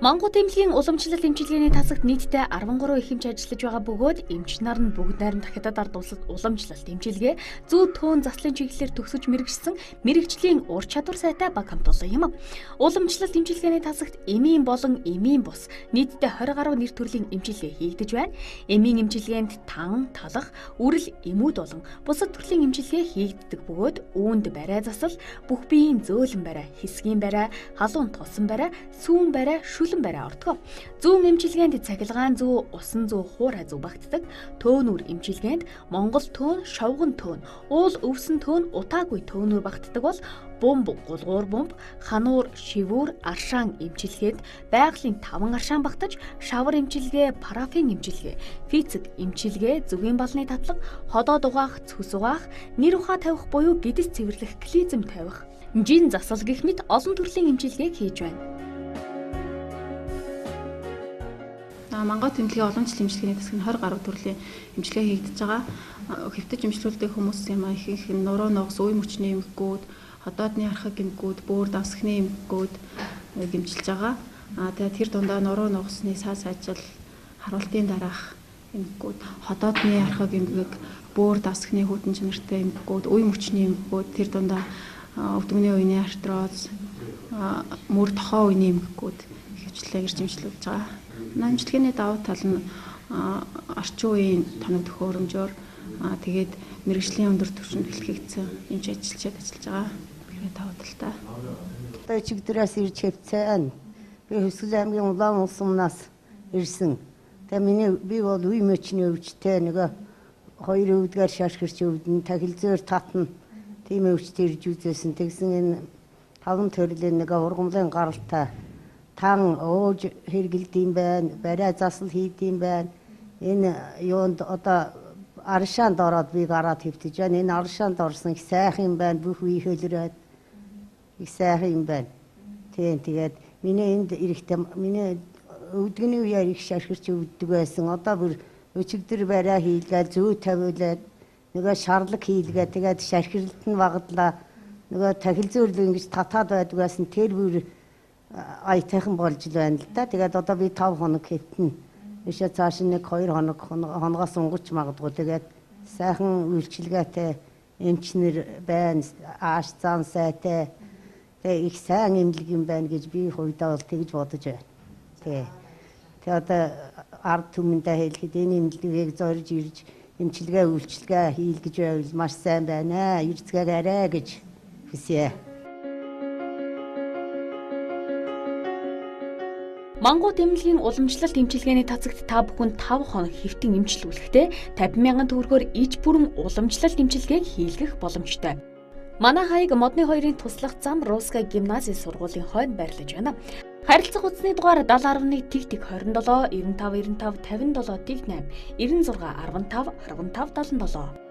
Монгол эмнэлгийн уламжлалт эмчилгээний тасагт нийтдээ 13 их эмч ажиллаж байгаа бөгөөд эмч нар нь бүгд найрамдах хятад ард улсад уламжлалт эмчилгээ зүү төөн заслын чиглэлээр төгсөж мэргэжсэн мэрэгжлийн ур чадвар сайтай баг хамт олон юм. Уламжлалт эмчилгээний тасагт эмийн болон эмийн бус нийтдээ 20 гаруй нэр төрлийн эмчилгээ хийгдэж байна. Эмийн эмчилгээнд тан, талах, үрэл, эмүүд болон бусад төрлийн эмчилгээ хийгддэг бөгөөд үүнд барай засал, бүх биеийн зөөлөн барай, хэсгийн барай, халуун тосон барай, сүүн барай, шүлэн барай ордог. Зүүн эмчилгээнд цахилгаан зүү, усан зүү, хуурай зүү багтдаг. Төөнүүр эмчилгээнд монгол төөн, шовгон төөн, уул өвсөн төөн, утаагүй төөнүүр багтдаг бол бомб, гулгуур бомб, хануур, шивүүр, аршаан эмчилгээнд байгалийн 5 аршаан багтаж, шавар эмчилгээ, парафин эмчилгээ, физик эмчилгээ, зүгийн балны татлаг, ходоод угаах, цөс угаах, нэр ухаа тавих буюу гидс цэвэрлэх, клизм тавих, жин засал гэх мэт олон төрлийн эмчилгээг хийж байна. Монгол эмнэлгийн уламжлалт эмчилгээний тасагт 20 гаруй төрлийн эмчилгээ хийгдэж байгаа. Хэвтэж эмчлүүлдэг хүмүүс юм их нуруу ногс, үе мөчний эмгэгүүд, ходоодны архаг эмгэгүүд, бөөр давсгны эмгэгүүд эмчилж байгаа. Тэгээд тэр дундаа нуруу ногсны саас ажил, харуултын дараах эмгэгүүд, ходоодны архаг эмгэг, бөөр давсгны хүйтэн чанартай эмгэгүүд, үе мөчний эмгэгүүд, тэр дундаа өвдөгний үеийн артроз, мөр тохоо үеийн эмгэгүүд хөвчлээ ирж эмчлүүлж байгаа. Эмчилгээний давуу тал нь орчин үеийн тоног төхөөрөмжөөр тэгээд мэрэгжлийн өндөр түвшинд бэлтгэгдсэн эмч ажиллаж байгаа. Би давуу талтай. Одоо чигдрээс ирж хөвцөн. Би Хөсгөл аймгийн Улаан улсумнаас ирсэн. Тэгээ би бол үе мөчний өвчтэй нөгөө 2 өвдгөр шашгирч өвдөн тахилзээр татна. Тийм өвчтэй ирж үзсэн. Тэгсэн энэ 5 төрлийн нөгөө ургамлын гаралтай тан ууж хэргэлдэм байна, барай засал хийдэм байна. Энэ юунд одоо аршаанд ороод би гараад хөвтөж байна. Энэ аршаанд орсон их сайхан юм байна. Бүх үе хөлрөөд их сайхан юм байна. Тэгээд миний энд ирэхдээ миний өвдгөний үеэр их шашгирч өвддөг байсан. Одоо бүр өчигдөр барай хийлгээд зүү тавиулаад нөгөө шарлаг хийлгээд тэгээд шашгирлт нь багдлаа. Нөгөө тахилзуур ингэж татаад байдаг байсан. Тэр бүр айтайхан болж л байна л да. Тэгээд одоо би 5 хоног хэтнэ. Ишээ цааш нэг 2 хоногоос унгаж магадгүй. Тэгээд сайхан үйлчилгээтэй эмчнэр байна. Ааш зан сайтай. Тэгээд их сайн эмнэлэг юм байна гэж би хувьдаа бол тэгж бодож байна. Тэгээд одоо ард түмэндээ хэлэхэд энэ эмнэлгийг зорж ирж эмчилгээ үйлчилгээ хийлгэж байвал маш сайн байна. Ирцгээрээ гэж хүсье. Монгол эмнэлгийн уламжлалт эмчилгээний тасагт та бүхэн 5 хоног хэвтэн эмчилүүлэхдээ 50,000 төгрөгөөр иж бүрэн уламжлалт эмчилгээг хийлгэх боломжтой. Манай хаяг модны 2-ын туслах зам Русская гимназийн сургуулийн хойд байрлаж байна. Харилцах утасны дугаар 7011 ТТ 27 95 95 57 ТТ 8 96 15 25 77.